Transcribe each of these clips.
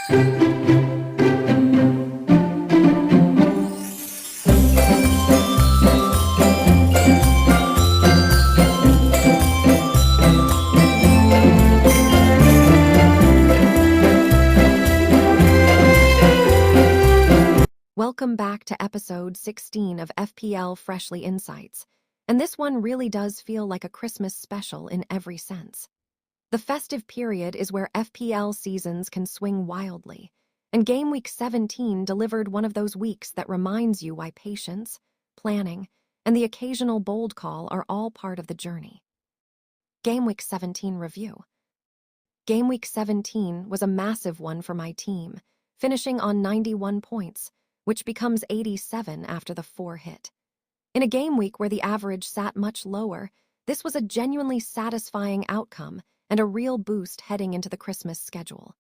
Welcome back to episode 16 of FPL Freshly Insights, and this one really does feel like a Christmas special in every sense. The festive period is where FPL seasons can swing wildly, and Gameweek 17 delivered one of those weeks that reminds you why patience, planning, and the occasional bold call are all part of the journey. Gameweek 17 review. Gameweek 17 was a massive one for my team, finishing on 91 points, which becomes 87 after the 4 hit. In a game week where the average sat much lower, this was a genuinely satisfying outcome and a real boost heading into the Christmas schedule.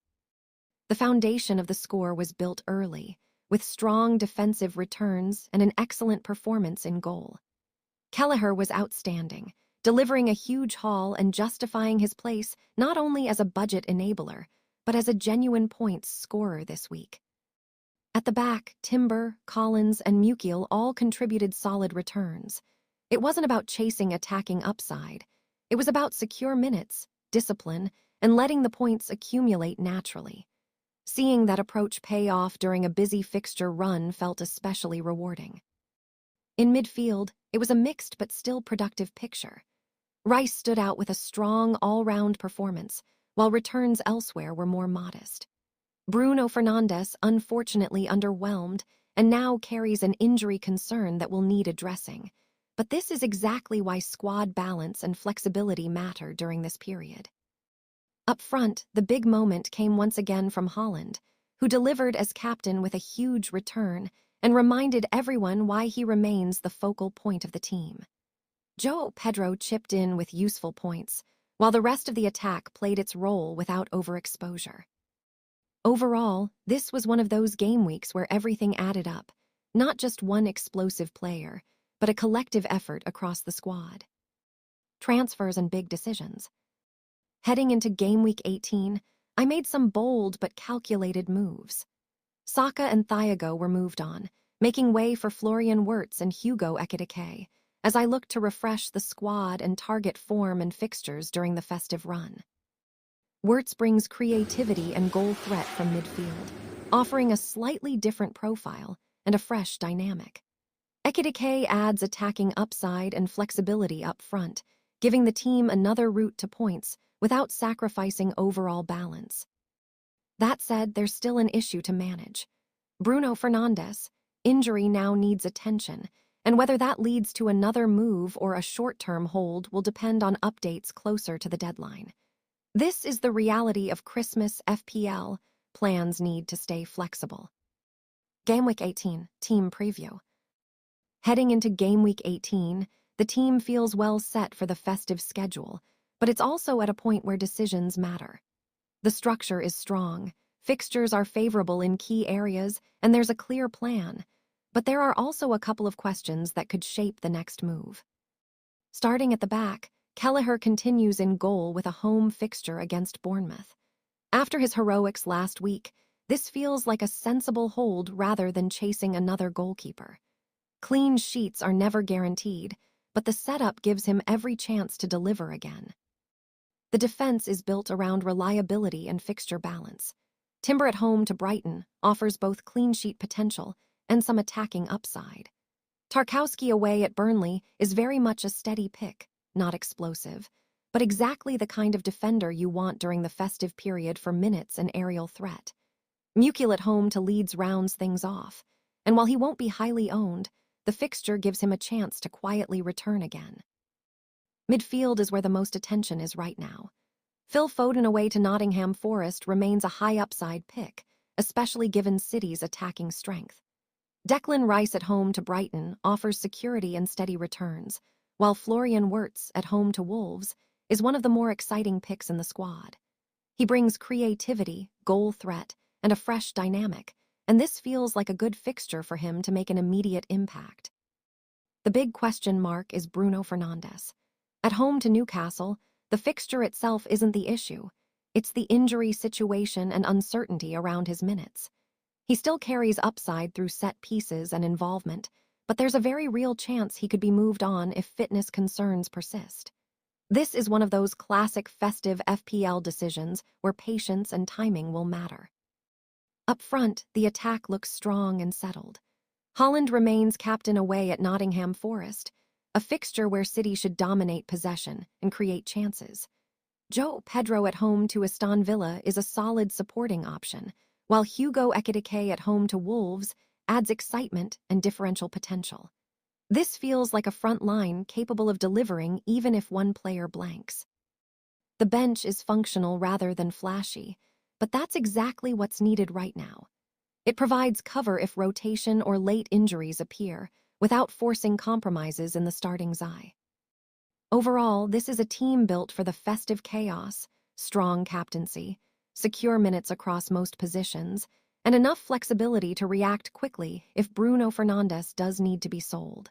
The foundation of the score was built early, with strong defensive returns and an excellent performance in goal. Kelleher was outstanding, delivering a huge haul and justifying his place not only as a budget enabler, but as a genuine points scorer this week. At the back, Timber, Collins, and Mukiel all contributed solid returns. It wasn't about chasing attacking upside. It was about secure minutes, discipline, and letting the points accumulate naturally. Seeing that approach pay off during a busy fixture run felt especially rewarding. In midfield, it was a mixed but still productive picture. Rice stood out with a strong all-round performance, while returns elsewhere were more modest. Bruno Fernandes unfortunately underwhelmed and now carries an injury concern that will need addressing. But this is exactly why squad balance and flexibility matter during this period. Up front, the big moment came once again from Holland, who delivered as captain with a huge return and reminded everyone why he remains the focal point of the team. João Pedro chipped in with useful points, while the rest of the attack played its role without overexposure. Overall, this was one of those game weeks where everything added up, not just one explosive player, but a collective effort across the squad. Transfers and big decisions. Heading into Game Week 18, I made some bold but calculated moves. Saka and Thiago were moved on, making way for Florian Wirtz and Hugo Ekitiké, as I looked to refresh the squad and target form and fixtures during the festive run. Wirtz brings creativity and goal threat from midfield, offering a slightly different profile and a fresh dynamic. Ekitiké adds attacking upside and flexibility up front, giving the team another route to points without sacrificing overall balance. That said, there's still an issue to manage. Bruno Fernandes' injury now needs attention, and whether that leads to another move or a short-term hold will depend on updates closer to the deadline. This is the reality of Christmas FPL. Plans need to stay flexible. Gameweek 18, Team Preview. Heading into Gameweek 18, the team feels well set for the festive schedule, but it's also at a point where decisions matter. The structure is strong, fixtures are favorable in key areas, and there's a clear plan, but there are also a couple of questions that could shape the next move. Starting at the back, Kelleher continues in goal with a home fixture against Bournemouth. After his heroics last week, this feels like a sensible hold rather than chasing another goalkeeper. Clean sheets are never guaranteed, but the setup gives him every chance to deliver again. The defense is built around reliability and fixture balance. Timber at home to Brighton offers both clean sheet potential and some attacking upside. Tarkowski away at Burnley is very much a steady pick, not explosive, but exactly the kind of defender you want during the festive period for minutes and aerial threat. Mukiel at home to Leeds rounds things off, and while he won't be highly owned, the fixture gives him a chance to quietly return again. Midfield is where the most attention is right now. Phil Foden away to Nottingham Forest remains a high upside pick, especially given City's attacking strength. Declan Rice at home to Brighton offers security and steady returns, while Florian Wirtz at home to Wolves is one of the more exciting picks in the squad. He brings creativity, goal threat, and a fresh dynamic, and this feels like a good fixture for him to make an immediate impact. The big question mark is Bruno Fernandes. At home to Newcastle, the fixture itself isn't the issue. It's the injury situation and uncertainty around his minutes. He still carries upside through set pieces and involvement, but there's a very real chance he could be moved on if fitness concerns persist. This is one of those classic festive FPL decisions where patience and timing will matter. Up front, the attack looks strong and settled. Holland remains captain away at Nottingham Forest, a fixture where City should dominate possession and create chances. Joe Pedro at home to Aston Villa is a solid supporting option, while Hugo Ekitiké at home to Wolves adds excitement and differential potential. This feels like a front line capable of delivering even if one player blanks. The bench is functional rather than flashy, but that's exactly what's needed right now. It provides cover if rotation or late injuries appear, without forcing compromises in the starting's eye. Overall, this is a team built for the festive chaos, strong captaincy, secure minutes across most positions, and enough flexibility to react quickly if Bruno Fernandes does need to be sold.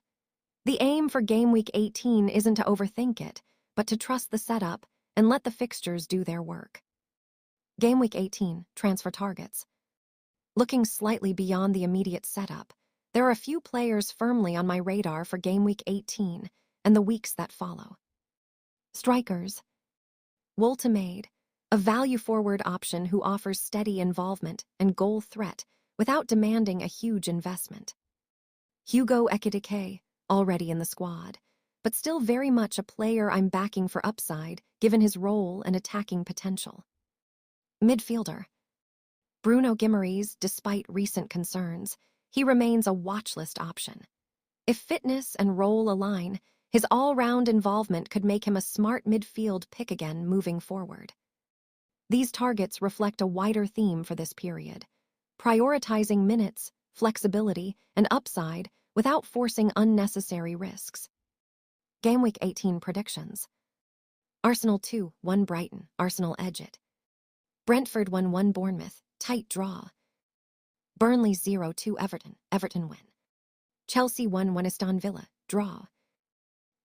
The aim for Gameweek 18 isn't to overthink it, but to trust the setup and let the fixtures do their work. Gameweek 18, transfer targets. Looking slightly beyond the immediate setup, there are a few players firmly on my radar for Gameweek 18 and the weeks that follow. Strikers. Woltemade, a value-forward option who offers steady involvement and goal threat without demanding a huge investment. Hugo Ekitiké, already in the squad, but still very much a player I'm backing for upside given his role and attacking potential. Midfielder. Bruno Fernandes, despite recent concerns, he remains a watchlist option. If fitness and role align, his all-round involvement could make him a smart midfield pick again moving forward. These targets reflect a wider theme for this period, prioritizing minutes, flexibility, and upside without forcing unnecessary risks. Gameweek 18 predictions. Arsenal 2-1 Brighton, Arsenal edge it. Brentford 1-1 Bournemouth, tight draw. Burnley 0-2 Everton, Everton win. Chelsea 1-1 Aston Villa, draw.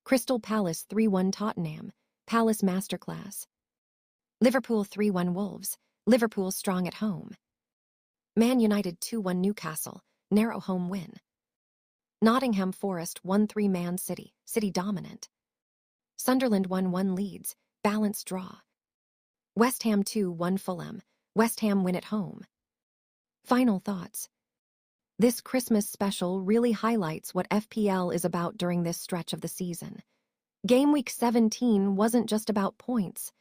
Crystal Palace 3-1 Tottenham, Palace masterclass. Liverpool 3-1 Wolves, Liverpool strong at home. Man United 2-1 Newcastle, narrow home win. Nottingham Forest 1-3 Man City, City dominant. Sunderland 1-1 Leeds, balanced draw. West Ham 2-1 Fulham, West Ham win at home. Final thoughts. This Christmas special really highlights what FPL is about during this stretch of the season. Gameweek 17 wasn't just about points.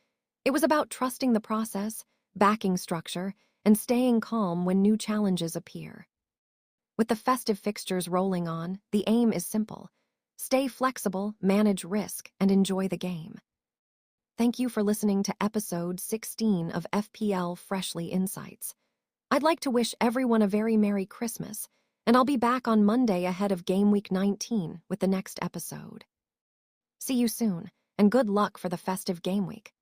It was about trusting the process, backing structure, and staying calm when new challenges appear. With the festive fixtures rolling on, the aim is simple. Stay flexible, manage risk, and enjoy the game. Thank you for listening to episode 16 of FPL Freshly Insights. I'd like to wish everyone a very Merry Christmas, and I'll be back on Monday ahead of Gameweek 19 with the next episode. See you soon, and good luck for the festive game week.